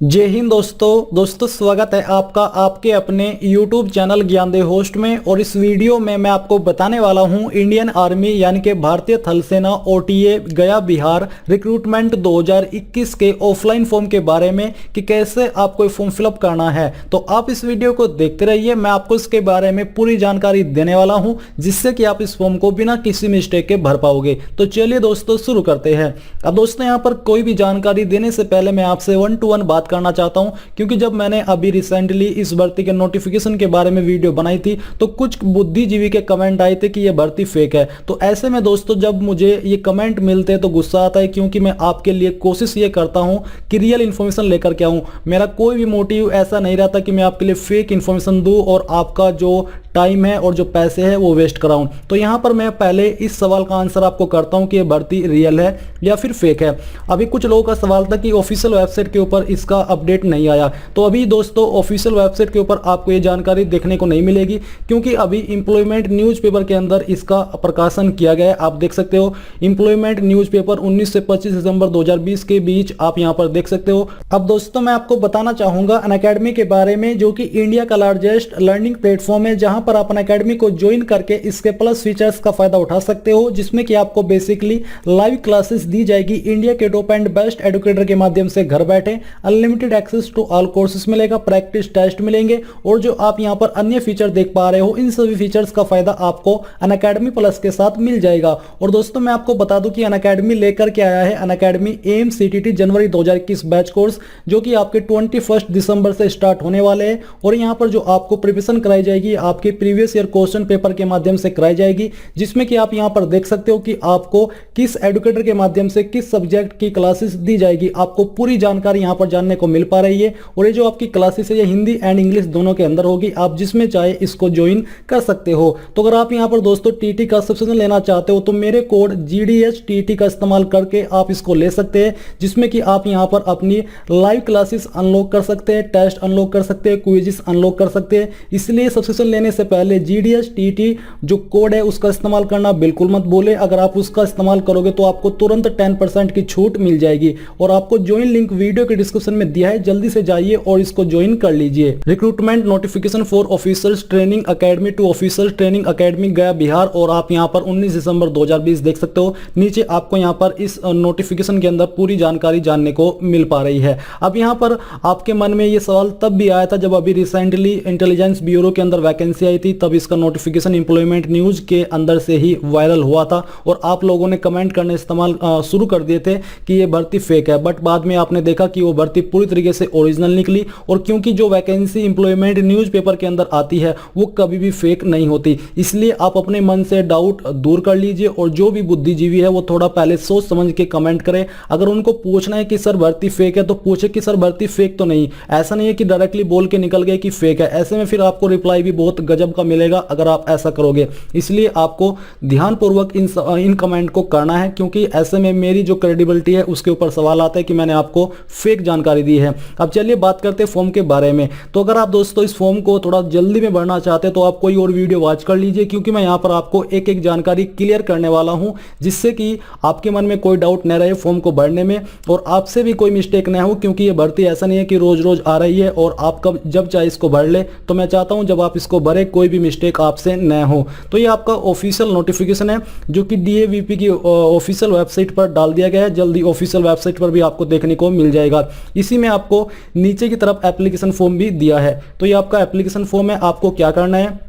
जय हिंद दोस्तों स्वागत है आपका आपके अपने YouTube चैनल ज्ञानदेव होस्ट में। और इस वीडियो में मैं आपको बताने वाला हूं इंडियन आर्मी यानी कि भारतीय थल सेना OTA गया बिहार रिक्रूटमेंट 2021 के ऑफलाइन फॉर्म के बारे में कि कैसे आपको फॉर्म फिलअप करना है। तो आप इस वीडियो को देखते रहिए, मैं आपको इसके बारे में पूरी जानकारी देने वाला हूँ जिससे कि आप इस फॉर्म को बिना किसी मिस्टेक के भर पाओगे। तो चलिए दोस्तों शुरू करते हैं। अब दोस्तों यहाँ पर कोई भी जानकारी देने से पहले मैं आपसे 1 to 1 बात करना चाहता हूं, क्योंकि जब मैंने अभी रिसेंटली इस भर्ती के नोटिफिकेशन के बारे में वीडियो बनाई थी तो कुछ बुद्धिजीवी के कमेंट आए थे कि यह भर्ती फेक है। तो ऐसे में दोस्तों जब मुझे ये कमेंट मिलते हैं तो गुस्सा आता है, क्योंकि मैं आपके लिए कोशिश ये करता हूं कि रियल इन्फॉर्मेशन लेकर के आऊं। मेरा कोई भी मोटिव ऐसा नहीं रहता कि मैं आपके लिए फेक इन्फॉर्मेशन दूं और आपका जो टाइम है और जो पैसे है वो वेस्ट कराऊं। तो यहां पर मैं पहले इस सवाल का आंसर आपको करता हूं कि ये भर्ती रियल है या फिर फेक है। अभी कुछ लोगों का सवाल था कि ऑफिशियल वेबसाइट के ऊपर इसका अपडेट नहीं आया। तो अभी दोस्तों ऑफिशियल वेबसाइट के ऊपर आपको ये जानकारी देखने को नहीं मिलेगी, क्योंकि अभी इंप्लॉयमेंट न्यूज़पेपर के अंदर इसका प्रकाशन किया गया है। आप देख सकते हो इंप्लॉयमेंट न्यूज़पेपर 19 से 25 दिसंबर 2020 के बीच आप यहां पर देख सकते हो। अब दोस्तों मैं आपको बताना चाहूंगा अनअकैडमी के बारे में, जो कि इंडिया का लार्जेस्ट लर्निंग प्लेटफॉर्म है, जहां पर आप अनअकैडमी को ज्वाइन करके इसके प्लस फीचर्स का फायदा उठा सकते हो, जिसमें कि आपको बेसिकली लाइव क्लासेस दी जाएगी इंडिया के टॉप एंड बेस्ट एडुकेटर के माध्यम से घर बैठे। Unlimited access to all courses मिलेगा, प्रैक्टिस टेस्ट मिलेंगे, और जो आप यहां पर अन्य फीचर देख पा रहे हो इन सभी फीचर्स का फायदा आपको अनअकैडमी प्लस के साथ मिल जाएगा। और दोस्तों मैं आपको बता दूं कि अनअकैडमी लेकर के आया है अनअकैडमी एम CTT जनवरी 2021 बैच कोर्स, जो कि आपके 21 दिसंबर से स्टार्ट होने वाले हैं। और यहां पर जो आपको प्रिपरेशन कराई जाएगी आपके प्रीवियस ईयर क्वेश्चन पेपर के माध्यम से कराई जाएगी, जिसमें कि आप यहां पर देख सकते हो कि आपको किस एडुकेटर के माध्यम से किस सब्जेक्ट की क्लासेस दी जाएगी। आपको पूरी जानकारी यहां पर जानने को मिल पा रही है। और ये जो आपकी क्लासेस है ये हिंदी एंड इंग्लिश दोनों के अंदर होगी, आप जिसमें चाहे इसको ज्वाइन कर सकते हो। तो अगर आप यहां पर दोस्तों TT का सब्सक्रिप्शन लेना चाहते हो तो मेरे कोड GDH TT का इस्तेमाल करके आप इसको ले सकते हैं, जिसमें कि आप यहां पर अपनी लाइव क्लासेस अनलॉक कर सकते हैं, टेस्ट अनलॉक कर सकते हैं, क्विज़ेस अनलॉक कर सकते हैं। इसलिए सब्सक्रिप्शन लेने से पहले GDH TT जो कोड है उसका इस्तेमाल करना बिल्कुल मत भूले। अगर आप उसका इस्तेमाल करोगे तो आपको तुरंत 10% की छूट मिल जाएगी। और आपको ज्वाइन लिंक वीडियो के डिस्क्रिप्शन में दिया है, जल्दी से जाइए और इसको ज्वाइन कर लीजिए। Recruitment notification for officers training academy to officers training academy Gaya Bihar. और आप यहां पर 19 दिसंबर 2020 देख सकते हो। नीचे आपको यहां पर इस नोटिफिकेशन के अंदर पूरी जानकारी जानने को मिल पा रही है। अब यहां पर आपके मन में ये सवाल तब भी आया था जब अभी रिसेंटली इंटेलिजेंस ब्यूरो के अंदर वैकेंसी आई थी, तब इसका नोटिफिकेशन इंप्लॉयमेंट न्यूज़ के अंदर से ही वायरल हुआ था और आप लोगों ने कमेंट करने इस्तेमाल शुरू कर दिए थे कि ये भर्ती फेक है। बट बाद में आपने देखा कि वो भर्ती पूरी तरीके से ओरिजिनल निकली। और क्योंकि जो वैकेंसी इंप्लॉयमेंट न्यूज़पेपर के अंदर आती है वो कभी भी फेक नहीं होती, इसलिए आप अपने मन से डाउट दूर कर लीजिए। और जो भी बुद्धिजीवी है वो थोड़ा पहले सोच समझ के कमेंट करें। अगर उनको पूछना है कि सर भर्ती फेक है तो पूछे कि सर भर्ती फेक तो नहीं। ऐसा नहीं है कि डायरेक्टली बोल के निकल गए कि फेक है, ऐसे में फिर आपको रिप्लाई भी बहुत गजब का मिलेगा अगर आप ऐसा करोगे। इसलिए आपको ध्यानपूर्वक इन कमेंट को करना है, क्योंकि ऐसे में मेरी जो क्रेडिबिलिटी है उसके ऊपर सवाल आता है कि मैंने आपको फेक जानकारी दी है। अब चलिए बात करते हैं फॉर्म के बारे में। तो अगर आप दोस्तों इस फॉर्म को थोड़ा जल्दी में भरना चाहते हैं तो आप कोई और वीडियो वॉच कर लीजिए, क्योंकि मैं यहाँ पर आपको एक एक जानकारी क्लियर करने वाला हूँ, जिससे कि आपके मन में कोई डाउट न रहे फॉर्म को भरने में और आपसे भी कोई मिस्टेक न हो। क्योंकि ये भर्ती ऐसा नहीं है कि रोज रोज आ रही है और आप कब जब चाहे इसको भर ले। तो मैं चाहता हूं जब आप इसको भरे कोई भी मिस्टेक आपसे न हो। तो ये आपका ऑफिशियल नोटिफिकेशन है जो कि DAVP की ऑफिशियल वेबसाइट पर डाल दिया गया है। जल्दी ऑफिशियल वेबसाइट पर भी आपको देखने को मिल जाएगा। इसी में आपको नीचे की तरफ एप्लीकेशन फॉर्म भी दिया है। तो ये आपका एप्लीकेशन फॉर्म है। आपको क्या करना है,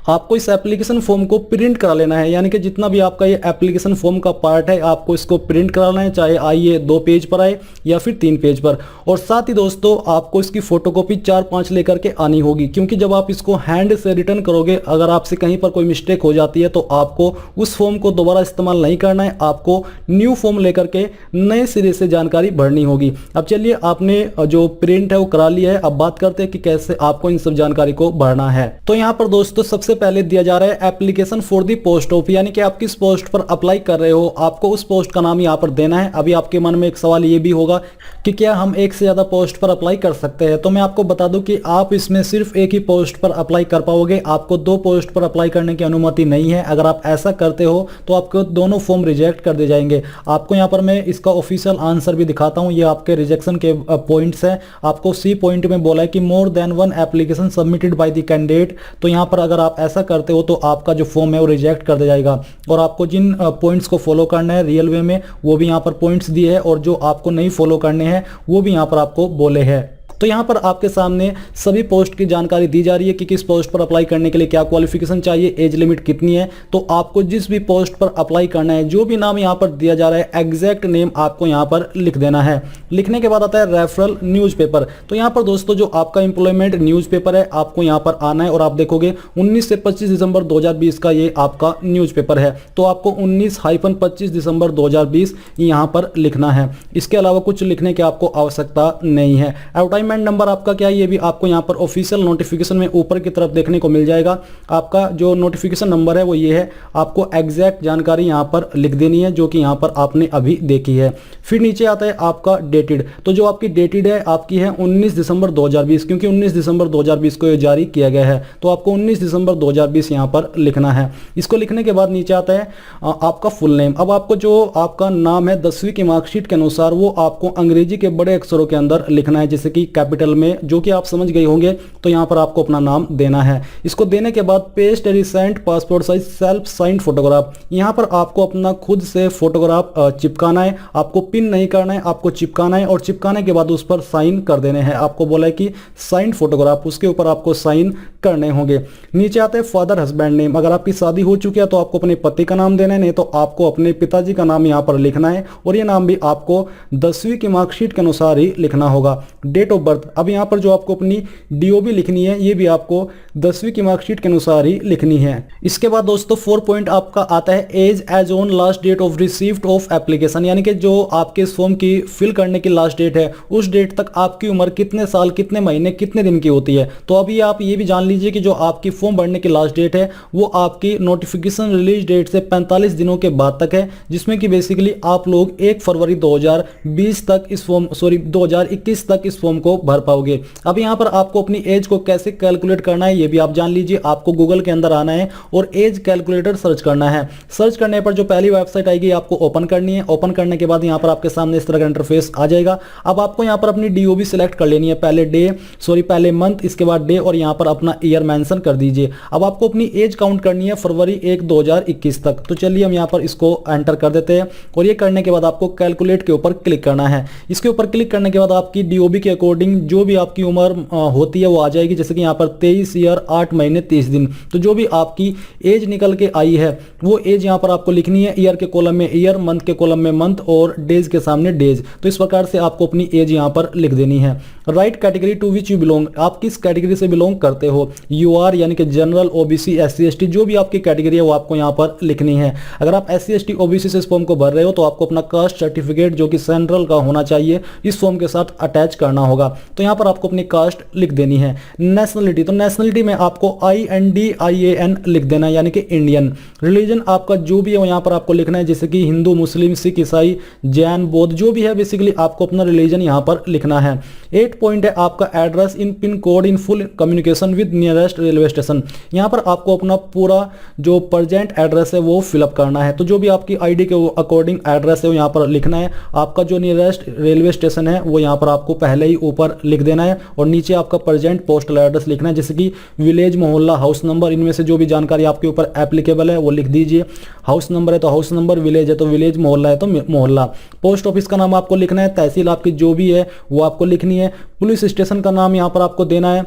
आपको इस एप्लीकेशन फॉर्म को प्रिंट करा लेना है, यानी कि जितना भी आपका ये एप्लीकेशन फॉर्म का पार्ट है आपको इसको प्रिंट कराना है, चाहे आइए 2 पेज पर आए या फिर 3 पेज पर। और साथ ही दोस्तों आपको इसकी फोटोकॉपी 4-5 लेकर के आनी होगी, क्योंकि जब आप इसको हैंड से रिटर्न करोगे अगर आपसे कहीं पर कोई मिस्टेक हो जाती है तो आपको उस फॉर्म को दोबारा इस्तेमाल नहीं करना है, आपको न्यू फॉर्म लेकर के नए सिरे से जानकारी भरनी होगी। अब चलिए आपने जो प्रिंट है वो करा लिया है, अब बात करते हैं कि कैसे आपको इन सब जानकारी को भरना है। तो यहाँ पर दोस्तों सबसे पहले दिया जा रहा है application for the post of, यानी कि आप किस पोस्ट पर अप्लाई कर रहे हो, आपको उस पोस्ट का नाम यहाँ पर देना है। अभी आपके मन में एक सवाल ये भी होगा कि क्या हम एक से ज़्यादा पोस्ट पर अप्लाई कर सकते हैं, तो मैं आपको बता दूं कि आप इसमें सिर्फ एक ही पोस्ट पर अप्लाई कर पाओगे, आपको 2 पोस्ट पर अप्लाई करने की अनुमति नहीं है। अगर आप ऐसा करते हो तो आपको दोनों फॉर्म रिजेक्ट कर दिए जाएंगे। आपको यहाँ पर मैं इसका ऑफिशियल आंसर भी दिखाता हूँ, ये आपके रिजेक्शन के पॉइंट्स हैं। आपको सी पॉइंट में बोला है कि more than 1 application submitted by the candidate, तो यहाँ पर अगर आप ऐसा करते हो तो आपका जो फॉर्म है वो रिजेक्ट कर दिया जाएगा। और आपको जिन पॉइंट्स को फॉलो करना है रियल वे में वो भी यहाँ पर पॉइंट्स दिए हैं, और जो आपको नहीं फॉलो करने हैं वो भी यहाँ पर आपको बोले हैं। तो यहाँ पर आपके सामने सभी पोस्ट की जानकारी दी जा रही है कि किस पोस्ट पर अप्लाई करने के लिए क्या क्वालिफिकेशन चाहिए, एज लिमिट कितनी है। तो आपको जिस भी पोस्ट पर अप्लाई करना है, जो भी नाम यहाँ पर दिया जा रहा है, एग्जैक्ट नेम आपको यहाँ पर लिख देना है। लिखने के बाद आता है रेफरल न्यूज़पेपर। तो यहाँ पर दोस्तों जो आपका एम्प्लॉयमेंट न्यूज़पेपर है आपको यहाँ पर आना है, और आप देखोगे 19 से 25 दिसंबर 2020 का ये आपका न्यूज़पेपर है। तो आपको 19-25 दिसंबर 2020 यहाँ पर लिखना है। इसके अलावा कुछ लिखने की आपको आवश्यकता नहीं है। एडवर्टाइजमेंट नंबर आपका क्या है ये भी आपको यहाँ पर ऑफिशियल नोटिफिकेशन में ऊपर की तरफ देखने को मिल जाएगा। आपका जो नोटिफिकेशन नंबर है वो ये है, आपको एग्जैक्ट जानकारी यहाँ पर लिख देनी है जो कि यहाँ पर आपने अभी देखी है। फिर नीचे आता है आपका डेटेड। तो जो आपकी डेटेड है आपकी है 19 दिसंबर 2020, क्योंकि 19 दिसंबर 2020 को ये जारी किया गया है। तो आपको 19 दिसंबर 2020 यहाँ पर लिखना है। इसको लिखने के बाद नीचे आता है आपका फुल नेम। अब आपको जो आपका नाम है 10वीं की मार्कशीट के अनुसार वो आपको अंग्रेजी के बड़े अक्षरों के अंदर लिखना है, जैसे कि कैपिटल में, जो कि आप समझ गए होंगे। तो यहाँ पर आपको अपना नाम देना है। इसको देने के बाद पेस्ट ए recent passport size self signed photograph, यहाँ पर आपको अपना खुद से फोटोग्राफ चिपकाना है। आपको पिन नहीं करना है, आपको चिपकाना है, और चिपकाने के बाद उस पर साइन कर देने हैं। आपको बोला है कि साइंड फोटोग्राफ, उसके ऊपर आपको साइन करने होंगे। नीचे आते हैं फादर हस्बैंड नेम। अगर आपकी शादी हो चुकी है तो आपको अपने पति का नाम देना है, नहीं तो आपको अपने पिताजी का नाम यहाँ पर लिखना है, और ये नाम भी आपको 10वीं की मार्कशीट के अनुसार ही लिखना होगा। डेट ऑफ बर्थ, अब यहाँ पर जो आपको अपनी डीओबी लिखनी है ये भी आपको 10वीं की मार्कशीट के अनुसार ही लिखनी है। इसके बाद दोस्तों 4 पॉइंट आपका आता है age age on last date of received of application, यानी कि जो आपके इस फॉर्म की फिल करने की लास्ट डेट है उस डेट तक आपकी उम्र कितने साल, कितने महीने, कितने दिन की होती है। तो अभी आप ये भी जान लीजिए कि जो आपकी फॉर्म भरने की लास्ट डेट है वो आपकी नोटिफिकेशन रिलीज डेट से 45 दिनों के बाद तक है, जिसमें कि बेसिकली आप लोग 1 फरवरी 2020 तक इस फॉर्म 2021 तक इस फॉर्म को भर पाओगे। अब यहाँ पर आपको अपनी एज को कैसे कैलकुलेट करना है ये भी आप जान लीजिए। आपको गूगल के अंदर आना है और एज कैलकुलेटर सर्च करना है। सर्च करने पर जो पहली वेबसाइट आएगी आपको ओपन करनी है। ओपन करने के बाद यहाँ पर आपके सामने इस तरह का इंटरफेस आ जाएगा। अब आपको यहाँ पर अपनी डीओबी सिलेक्ट कर लेनी है, पहले मंथ, इसके बाद डे, और यहाँ पर अपना ईयर मेंशन कर दीजिए। अब आपको अपनी एज काउंट करनी है फरवरी 1 2021 तक। तो चलिए हम यहाँ पर इसको एंटर कर देते हैं, और ये करने के बाद आपको कैलकुलेट के ऊपर क्लिक करना है। इसके ऊपर क्लिक करने के बाद आपकी डीओबी के अकॉर्डिंग जो भी आपकी उम्र होती है वो आ जाएगी, जैसे कि यहाँ पर 23 ईयर 8 महीने 30 दिन। तो जो भी आपकी एज निकल के आई है वो एज यहाँ पर आपको लिखनी है। ईयर के कॉलम में ईयर, मंथ के कॉलम में मंथ, और डेज के सामने डेज। तो इस प्रकार से आपको अपनी एज यहाँ पर लिख देनी है। Right category to which you belong, आप किस कैटेगरी से बिलोंग करते हो। यू आर यानी कि जनरल, ओबीसी, एससी एसटी, जो भी आपकी कैटेगरी है वो आपको यहाँ पर लिखनी है। अगर आप एससी एसटी ओबीसी से इस फॉर्म को भर रहे हो तो आपको अपना कास्ट सर्टिफिकेट जो कि सेंट्रल का होना चाहिए इस फॉर्म के साथ अटैच करना होगा। तो यहाँ पर आपको अपनी कास्ट लिख देनी है। नेशनलिटी, तो नेशनलिटी में आपको INDIAN लिख देना है, यानी कि इंडियन। रिलीजन आपका जो भी है वो यहाँ पर आपको लिखना है, जैसे कि हिंदू, मुस्लिम, सिख, ईसाई, जैन, बौद्ध, जो भी है बेसिकली आपको अपना रिलीजन यहाँ पर लिखना है। 8 पॉइंट है आपका address in pin code in full communication with nearest railway station. यहाँ पर आपको अपना पूरा जो प्रेजेंट एड्रेस है वो फिलअप करना है। तो जो भी आपकी आईडी के अकॉर्डिंग एड्रेस है वो यहाँ पर लिखना है। आपका जो नियरेस्ट रेलवे स्टेशन है वो यहाँ पर आपको पहले ही ऊपर लिख देना है, और नीचे आपका प्रेजेंट पोस्टल एड्रेस लिखना है, जैसे कि विलेज, मोहल्ला, हाउस नंबर, इनमें से जो भी जानकारी आपके ऊपर एप्लीकेबल है वो लिख दीजिए। हाउस नंबर है तो हाउस नंबर, विलेज है तो विलेज, मोहल्ला है तो मोहल्ला। पोस्ट ऑफिस का नाम आपको लिखना है, तहसील आपकी जो भी है वो आपको लिखनी है। पुलिस स्टेशन का नाम यहाँ पर आपको देना है।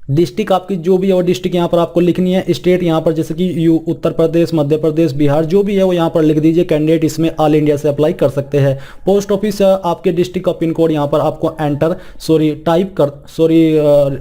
डिस्ट्रिक्ट आपकी जो भी है वो डिस्ट्रिक्ट यहाँ पर आपको लिखनी है। स्टेट यहाँ पर जैसे कि उत्तर प्रदेश, मध्य प्रदेश, बिहार, जो भी है वो यहाँ पर लिख दीजिए। कैंडिडेट इसमें ऑल इंडिया से अप्लाई कर सकते हैं। पोस्ट ऑफिस आपके डिस्ट्रिक्ट का पिन कोड यहाँ पर आपको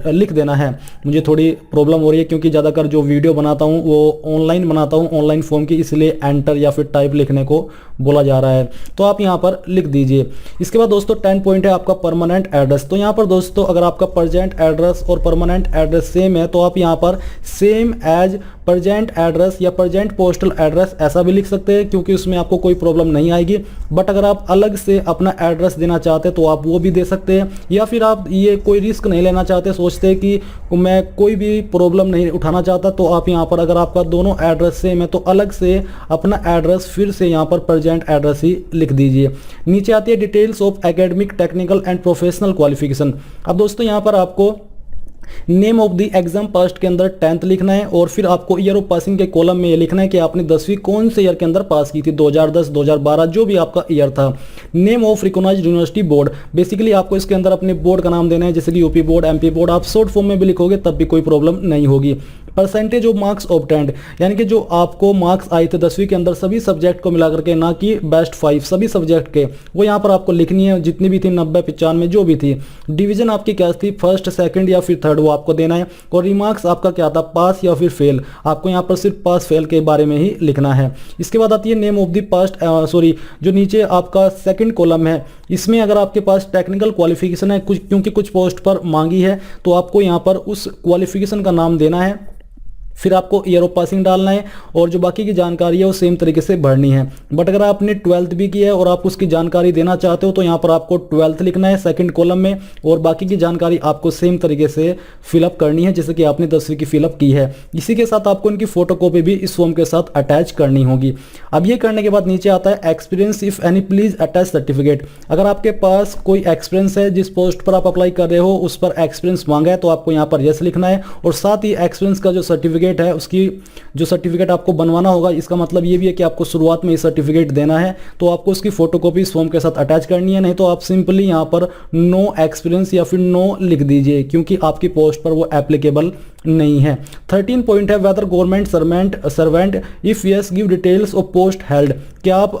लिख देना है। मुझे थोड़ी प्रॉब्लम हो रही है क्योंकि ज़्यादातर जो वीडियो बनाता हूँ वो ऑनलाइन बनाता हूँ, ऑनलाइन फॉर्म की, इसलिए एंटर या फिर टाइप लिखने को बोला जा रहा है। तो आप यहाँ पर लिख दीजिए। इसके बाद दोस्तों 10 पॉइंट है आपका परमानेंट एड्रेस। तो यहाँ पर दोस्तों अगर आपका प्रेजेंट एड्रेस और परमानेंट एड्रेस सेम है तो आप यहाँ पर सेम एज प्रेजेंट एड्रेस या प्रेजेंट पोस्टल एड्रेस ऐसा भी लिख सकते हैं, क्योंकि उसमें आपको कोई प्रॉब्लम नहीं आएगी। बट अगर आप अलग से अपना एड्रेस देना चाहते हैं तो आप वो भी दे सकते हैं, या फिर आप ये कोई रिस्क नहीं लेना चाहते, सोचते हैं कि मैं कोई भी प्रॉब्लम नहीं उठाना चाहता, तो आप यहाँ पर अगर आपका दोनों एड्रेस सेम है तो अलग से अपना एड्रेस फिर से यहाँ पर प्रेजेंट एड्रेस ही लिख दीजिए। नीचे आती है details of academic, technical and professional qualification. अब दोस्तों यहाँ पर आपको name of the exam past के अंदर 10th लिखना है, और फिर आपको ईयर ऑफ पासिंग के कॉलम में ये लिखना है कि आपने 10वीं कौन से ईयर के अंदर पास की थी, 2010, 2012, जो भी आपका ईयर था। Name of recognised university board, basically आपको इसके अंदर अपने बोर्ड का नाम देना है, जैसे कि यूपी बोर्ड, एमपी बोर्ड, आप शॉर्ट फॉर्म में भी लिखोगे तब भी कोई प्रॉब्लम नहीं होगी। परसेंटेज ऑफ मार्क्स ऑब्टेंड, यानी कि जो आपको मार्क्स आए थे 10वीं के अंदर सभी सब्जेक्ट को मिलाकर के, ना कि बेस्ट 5 सभी सब्जेक्ट के, वो यहाँ पर आपको लिखनी है, जितनी भी थी 90, 95 जो भी थी। डिवीजन आपकी क्या थी, फर्स्ट, सेकंड या फिर थर्ड, वो आपको देना है। और रिमार्क्स आपका क्या था, पास या फिर फेल, आपको यहाँ पर सिर्फ पास फेल के बारे में ही लिखना है। इसके बाद आती है नेम ऑफ द पास्ट, जो नीचे आपका सेकंड कॉलम है, इसमें अगर आपके पास टेक्निकल क्वालिफिकेशन है कुछ, क्योंकि कुछ पोस्ट पर मांगी है, तो आपको यहाँ पर उस क्वालिफिकेशन का नाम देना है, फिर आपको ईयर ऑफ पासिंग डालना है, और जो बाकी की जानकारी है वो सेम तरीके से भरनी है। बट अगर आपने 12th भी की है और आप उसकी जानकारी देना चाहते हो तो यहाँ पर आपको 12th लिखना है सेकंड कॉलम में, और बाकी की जानकारी आपको सेम तरीके से फिलअप करनी है जैसे कि आपने 10वीं की फिलअप की है। इसी के साथ आपको इनकी फोटोकॉपी भी इस फॉर्म के साथ अटैच करनी होगी। अब ये करने के बाद नीचे आता है experience if any please attach certificate. अगर आपके पास कोई एक्सपीरियंस है, जिस पोस्ट पर आप अप्लाई कर रहे हो उस पर एक्सपीरियंस मांगा है, तो आपको यहाँ पर यस लिखना है, और साथ ही एक्सपीरियंस का जो सर्टिफिकेट है उसकी जो सर्टिफिकेट आपको बनवाना होगा, इसका मतलब ये भी है कि आपको शुरुआत में ये सर्टिफिकेट देना है, तो आपको उसकी फोटोकॉपी इस फॉर्म के साथ अटैच करनी है। नहीं तो आप सिंपली यहाँ पर नो एक्सपीरियंस या फिर नो लिख दीजिए, क्योंकि आपकी पोस्ट पर वो एप्लीकेबल नहीं है। 13 पॉइंट है whether government servant if yes give details of post held. क्या आप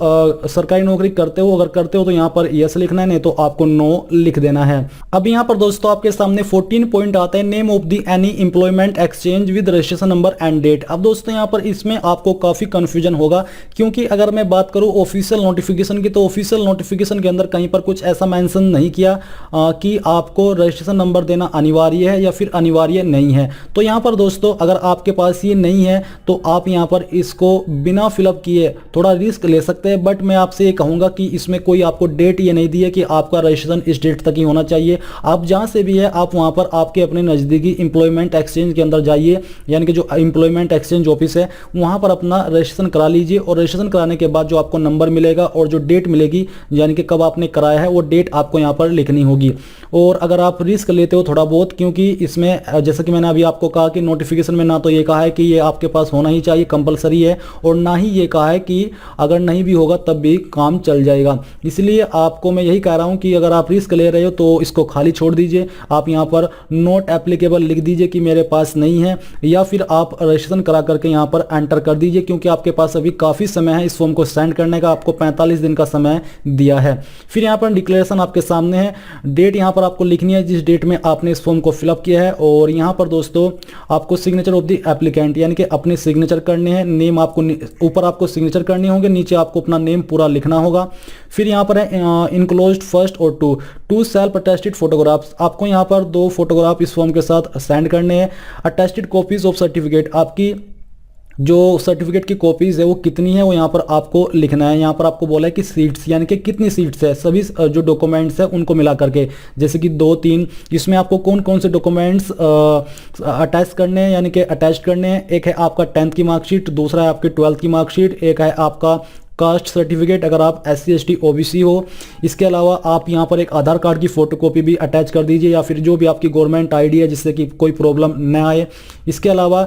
सरकारी नौकरी करते हो, अगर करते हो तो यहाँ पर यस लिखना है, नहीं तो आपको नो लिख देना है। अब यहाँ पर दोस्तों आपके सामने 14 पॉइंट आता है name of the any employment exchange with registration number and date. अब दोस्तों यहाँ पर इसमें आपको काफी कंफ्यूजन होगा, क्योंकि अगर मैं बात करूँ ऑफिशियल नोटिफिकेशन की, तो ऑफिशियल नोटिफिकेशन के अंदर कहीं पर कुछ ऐसा मेंशन नहीं किया कि आपको रजिस्ट्रेशन नंबर देना अनिवार्य है या फिर अनिवार्य नहीं है। तो यहाँ पर दोस्तों अगर आपके पास ये नहीं है तो आप यहाँ पर इसको बिना फिलअप किए थोड़ा रिस्क ले सकते हैं, बट मैं आपसे ये कहूँगा कि इसमें कोई आपको डेट ये नहीं दी है कि आपका रजिस्ट्रेशन इस डेट तक ही होना चाहिए। आप जहाँ से भी है आप वहाँ पर आपके अपने नज़दीकी एम्प्लॉयमेंट एक्सचेंज के अंदर जाइए, यानी कि जो एम्प्लॉयमेंट एक्सचेंज ऑफिस है वहाँ पर अपना रजिस्ट्रेशन करा लीजिए, और रजिस्ट्रेशन कराने के बाद जो आपको नंबर मिलेगा और जो डेट मिलेगी, यानी कि कब आपने कराया है, वो डेट आपको यहाँ पर लिखनी होगी। और अगर आप रिस्क लेते हो थोड़ा बहुत, क्योंकि इसमें जैसा कि मैंने अभी आपको कहा कि नोटिफिकेशन में ना तो ये कहा है कि ये आपके पास होना ही चाहिए कंपलसरी है, और ना ही ये कहा है कि अगर नहीं भी होगा तब भी काम चल जाएगा। इसलिए आपको मैं यही कह रहा हूं कि अगर आप रिस्क ले रहे हो तो इसको खाली छोड़ दीजिए। आप यहाँ पर नॉट एप्लीकेबल लिख दीजिए कि मेरे पास नहीं है, या फिर आप रजिस्ट्रेशन करा करके यहाँ पर एंटर कर दीजिए, क्योंकि आपके पास अभी काफ़ी समय है इस फॉर्म को सेंड करने का, आपको 45 दिन का समय दिया है। फिर यहाँ पर डिक्लेरेशन आपके सामने है, डेट यहाँ पर आपको लिखनी है जिस डेट में आपने इस फॉर्म को फिलअप किया है, और यहाँ पर दोस्तों आपको सिग्नेचर ऑफ द एप्लीकेंट, यानी कि अपने सिग्नेचर करने हैं। नेम आपको ऊपर आपको सिग्नेचर करने होंगे, नीचे आपको अपना नेम पूरा लिखना होगा। फिर यहाँ पर है इनक्लोज्ड फर्स्ट और टू सेल्फ अटेस्टेड फोटोग्राफ्स। आपको यहाँ पर 2 फोटोग्राफ इस फॉर्म के साथ सेंड करने हैं। अटेस्टेड कॉपीज ऑफ सर्टिफिकेट, आपकी जो सर्टिफिकेट की कॉपीज है वो कितनी है वो यहाँ पर आपको लिखना है। यहाँ पर आपको बोला है कि सीट्स, यानी कि कितनी सीट्स है, सभी जो डॉक्यूमेंट्स है उनको मिला करके, जैसे कि 2-3, इसमें आपको कौन कौन से डॉक्यूमेंट्स अटैच करने हैं, यानी कि अटैच करने हैं। एक है आपका 10th की मार्कशीट, दूसरा है आपकी 12th की मार्कशीट, एक है आपका कास्ट सर्टिफिकेट अगर आप SC ST OBC हो। इसके अलावा आप यहाँ पर एक आधार कार्ड की फोटोकॉपी भी अटैच कर दीजिए, या फिर जो भी आपकी गवर्नमेंट ID है जिससे कि कोई प्रॉब्लम न आए। इसके अलावा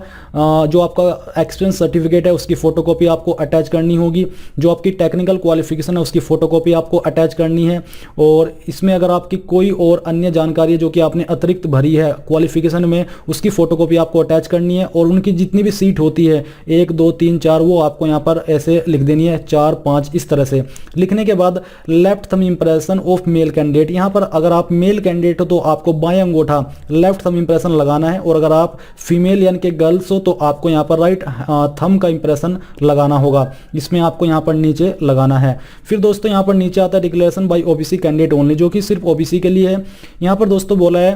जो आपका एक्सपीरियंस सर्टिफिकेट है उसकी फोटोकॉपी आपको अटैच करनी होगी। जो आपकी टेक्निकल क्वालिफिकेशन है उसकी फोटोकॉपी आपको अटैच करनी है। और इसमें अगर आपकी कोई और अन्य जानकारी है जो कि आपने अतिरिक्त भरी है क्वालिफिकेशन में, उसकी फोटोकॉपी आपको अटैच करनी है। और उनकी जितनी भी सीट होती है 1 2 3 4, वो आपको यहाँ पर ऐसे लिख देनी है, 4 5 इस तरह से। लिखने के बाद left thumb impression of male candidate, यहाँ पर अगर आप मेल कैंडिडेट हो तो आपको बाएं अंगूठा लेफ्ट थंब इंप्रेशन लगाना है, और अगर आप फीमेल यानी कि गर्ल्स हो तो आपको यहाँ पर राइट थंब का इंप्रेशन लगाना होगा। इसमें आपको यहाँ पर नीचे लगाना है। फिर दोस्तों यहाँ पर नीचे आता है declaration bye OBC candidate only, जो कि सिर्फ OBC के लिए है। यहाँ पर दोस्तों बोला है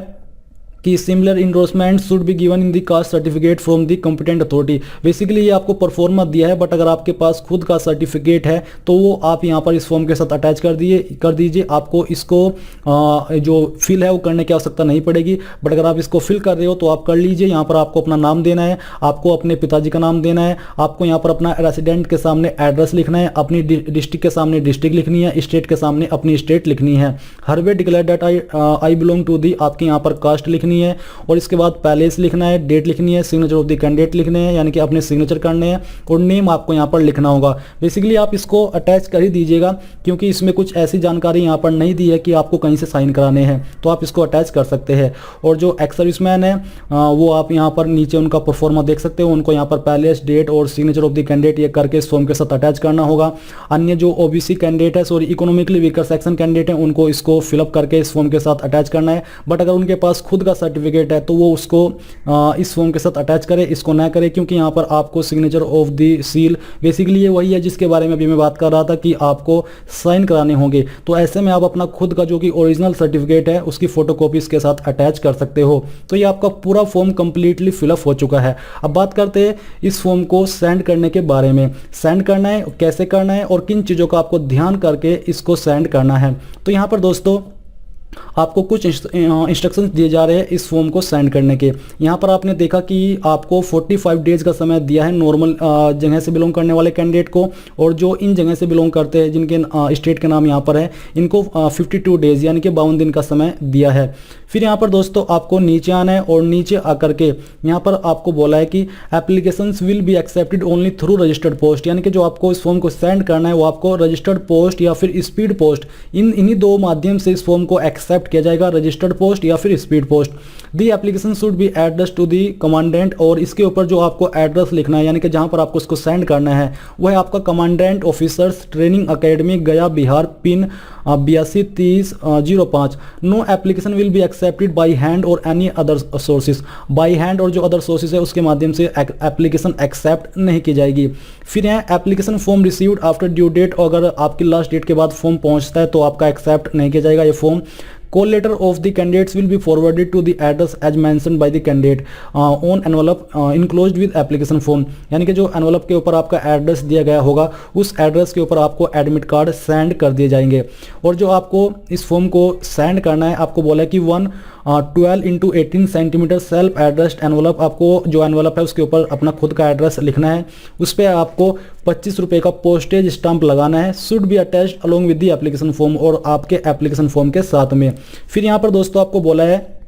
कि similar endorsement should be given in the caste certificate from the competent authority. Basically ये आपको परफॉर्मा दिया है, बट अगर आपके पास खुद का सर्टिफिकेट है तो वो आप यहाँ पर इस फॉर्म के साथ अटैच कर दीजिए। आपको इसको जो फिल है वो करने की आवश्यकता नहीं पड़ेगी, बट अगर आप इसको फिल कर रहे हो तो आप कर लीजिए। यहाँ पर आपको अपना नाम देना है, आपको अपने पिताजी का नाम देना है, आपको यहाँ पर अपना रेसिडेंट के सामने एड्रेस लिखना है, अपनी डिस्ट्रिक्ट के सामने डिस्ट्रिक्ट लिखनी है, स्टेट के सामने अपनी स्टेट लिखनी है। Hereby declare that I belong to the, आपकी यहाँ पर कास्ट लिखनी है, और इसके बाद पैलेस लिखना है, डेट लिखनी है, सिग्नेचर ऑफ द कैंडिडेट लिखने हैं, यानी कि अपने सिग्नेचर करने हैं, और नेम आपको यहाँ पर लिखना होगा। बेसिकली आप इसको अटैच कर ही दीजिएगा, क्योंकि इसमें कुछ ऐसी जानकारी यहाँ पर नहीं दी है कि आपको कहीं से साइन कराने हैं, तो आप इसको अटैच कर सकते हैं। और जो एक्स सर्विसमैन है वो आप यहाँ पर नीचे उनका परफॉर्मा देख सकते हो, उनको यहाँ पर पैलेस, डेट और सिग्नेचर ऑफ द कैंडिडेट ये करके इस फॉर्म के साथ अटैच करना होगा। अन्य जो ओबीसी कैंडिडेट है, sorry economically weaker section candidate है, उनको इसको फिलअप करके इस फॉर्म के साथ अटैच करना है। बट अगर उनके पास खुद का सर्टिफिकेट है तो वो उसको इस फॉर्म के साथ अटैच करे, इसको ना करे, क्योंकि यहाँ पर आपको signature of the seal, basically ये वही है जिसके बारे में अभी मैं बात कर रहा था कि आपको साइन कराने होंगे। तो ऐसे में आप अपना खुद का जो कि ओरिजिनल सर्टिफिकेट है उसकी फोटोकॉपी इसके साथ अटैच कर सकते हो। तो ये आपका पूरा फॉर्म कंप्लीटली फिलअप हो चुका है। अब बात करते हैं इस फॉर्म को सेंड करने के बारे में। सेंड करना है, कैसे करना है और किन चीज़ों का आपको ध्यान करके इसको सेंड करना है। तो यहाँ पर दोस्तों आपको कुछ इंस्ट्रक्शंस दिए जा रहे हैं इस फॉर्म को सेंड करने के। यहाँ पर आपने देखा कि आपको 45 डेज का समय दिया है नॉर्मल जगह से बिलोंग करने वाले कैंडिडेट को, और जो इन जगह से बिलोंग करते हैं जिनके स्टेट के नाम यहाँ पर है, इनको 52 डेज यानी कि 52 दिन का समय दिया है। फिर यहाँ पर दोस्तों आपको नीचे आना है, और नीचे आकर के यहाँ पर आपको बोला है कि applications will be accepted only through registered post, यानी कि जो आपको इस फॉर्म को सेंड करना है वो आपको रजिस्टर्ड पोस्ट या फिर स्पीड पोस्ट, इन्हीं दो माध्यम से इस फॉर्म को एक्सेप्ट किया जाएगा, रजिस्टर्ड पोस्ट या फिर speed post. The application should be address to the commandant, और इसके ऊपर जो आपको एड्रेस लिखना है यानी कि जहां पर आपको इसको सेंड करना है वो है आपका commandant officers training academy Gaya Bihar, pin 823005। No application will be accepted by hand और any other sources. By hand और जो अदर सोर्सेज है उसके माध्यम से एप्लीकेशन एक्सेप्ट नहीं की जाएगी। फिर है application form received after due date, अगर आपकी लास्ट डेट के बाद फॉर्म पहुंचता है तो आपका एक्सेप्ट नहीं किया जाएगा ये form. Call letter of the candidates will be forwarded to the address as mentioned by the candidate on envelope enclosed with application form, यानी कि जो एनवलप के ऊपर आपका एड्रेस दिया गया होगा उस एड्रेस के ऊपर आपको एडमिट कार्ड सेंड कर दिए जाएंगे। और जो आपको इस फॉर्म को सेंड करना है, आपको बोला है कि 12 × 18 सेंटीमीटर सेल्फ एड्रेस्ड एनवलप, आपको जो एनवलप है उसके ऊपर अपना खुद का एड्रेस लिखना है, उस पर आपको 25 रुपये का पोस्टेज स्टाम्प लगाना है। Should be attached along with the application form, और आपके एप्लीकेशन फॉर्म के साथ में। फिर यहाँ पर दोस्तों आपको बोला है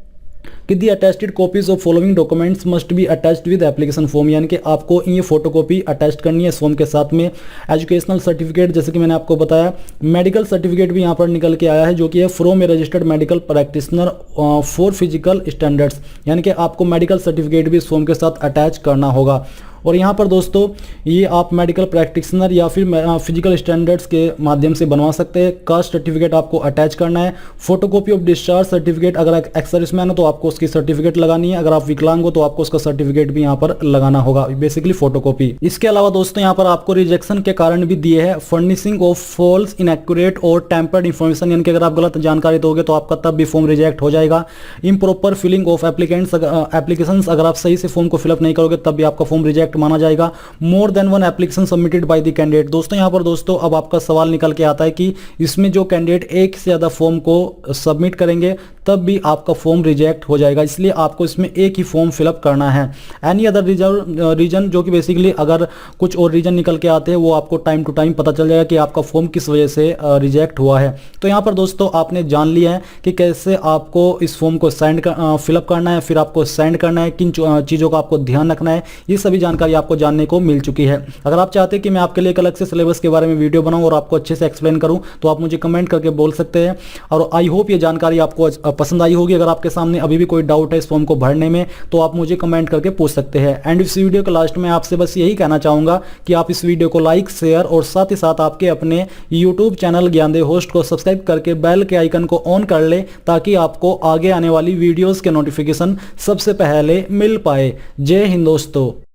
कि the attested copies of following documents must be attached with application form, यानी कि आपको ये फोटोकॉपी अटैच करनी है इस फॉर्म के साथ में। एजुकेशनल सर्टिफिकेट, जैसे कि मैंने आपको बताया, मेडिकल सर्टिफिकेट भी यहाँ पर निकल के आया है जो कि है from A registered medical practitioner for physical standards, यानी कि आपको मेडिकल सर्टिफिकेट भी इस फॉर्म के साथ अटैच करना होगा। और यहाँ पर दोस्तों ये आप मेडिकल प्रैक्टिशनर या फिर फिजिकल स्टैंडर्ड्स के माध्यम से बनवा सकते हैं। कास्ट सर्टिफिकेट आपको अटैच करना है। फोटोकॉपी ऑफ डिस्चार्ज सर्टिफिकेट, अगर एक्स सर्विसमैन हो तो आपको उसकी सर्टिफिकेट लगानी है, अगर आप विकलांग हो तो आपको उसका सर्टिफिकेट भी यहाँ पर लगाना होगा, बेसिकली फोटोकॉपी। इसके अलावा दोस्तों यहाँ पर आपको रिजेक्शन के कारण भी दिए हैं, फर्निशिंग ऑफ फॉल्स इनएक्यूरेट और टेम्पर्ड इन्फॉर्मेशन, यानी कि अगर आप गलत जानकारी दोगे तो आपका तब भी फॉर्म रिजेक्ट हो जाएगा। इम्प्रॉपर फिलिंग ऑफ एप्लीकेशंस, अगर आप सही से फॉर्म को फिलअप नहीं करोगे तब भी आपका फॉर्म रिजेक्ट माना जाएगा। More than one application submitted by the candidate, दोस्तों यहाँ पर दोस्तों अब आपका सवाल निकल के आता है कि इसमें जो कैंडिडेट एक से ज्यादा फॉर्म को सबमिट करेंगे तब भी आपका फॉर्म रिजेक्ट हो जाएगा, इसलिए आपको इसमें एक ही फॉर्म फिलअप करना है। एनी अदर रीजन, जो कि बेसिकली अगर कुछ और रीजन निकल के आते हैं वो आपको टाइम टू टाइम पता चल जाएगा कि आपका फॉर्म किस वजह से रिजेक्ट हुआ है। तो यहाँ पर दोस्तों आपने जान लिया है कि कैसे आपको इस फॉर्म को फिलअप करना है, फिर आपको सेंड करना है, किन चीज़ों का आपको ध्यान रखना है, ये सभी जानकारी आपको जानने को मिल चुकी है। अगर आप चाहते हैं कि मैं आपके लिए एक अलग से सिलेबस के बारे में वीडियो बनाऊं और आपको अच्छे से एक्सप्लेन करूं तो आप मुझे कमेंट करके बोल सकते हैं। और आई होप ये जानकारी आपको पसंद आई होगी। अगर आपके सामने अभी भी कोई डाउट है इस फॉर्म को भरने में तो आप मुझे कमेंट करके पूछ सकते हैं। एंड इस वीडियो के लास्ट में आपसे बस यही कहना चाहूंगा कि आप इस वीडियो को लाइक, शेयर और साथ ही साथ आपके अपने यूट्यूब चैनल ज्ञानदेव होस्ट को सब्सक्राइब करके बेल के आइकन को ऑन कर ले, ताकि आपको आगे आने वाली वीडियोस के नोटिफिकेशन सबसे पहले मिल पाए। जय हिंद दोस्तों।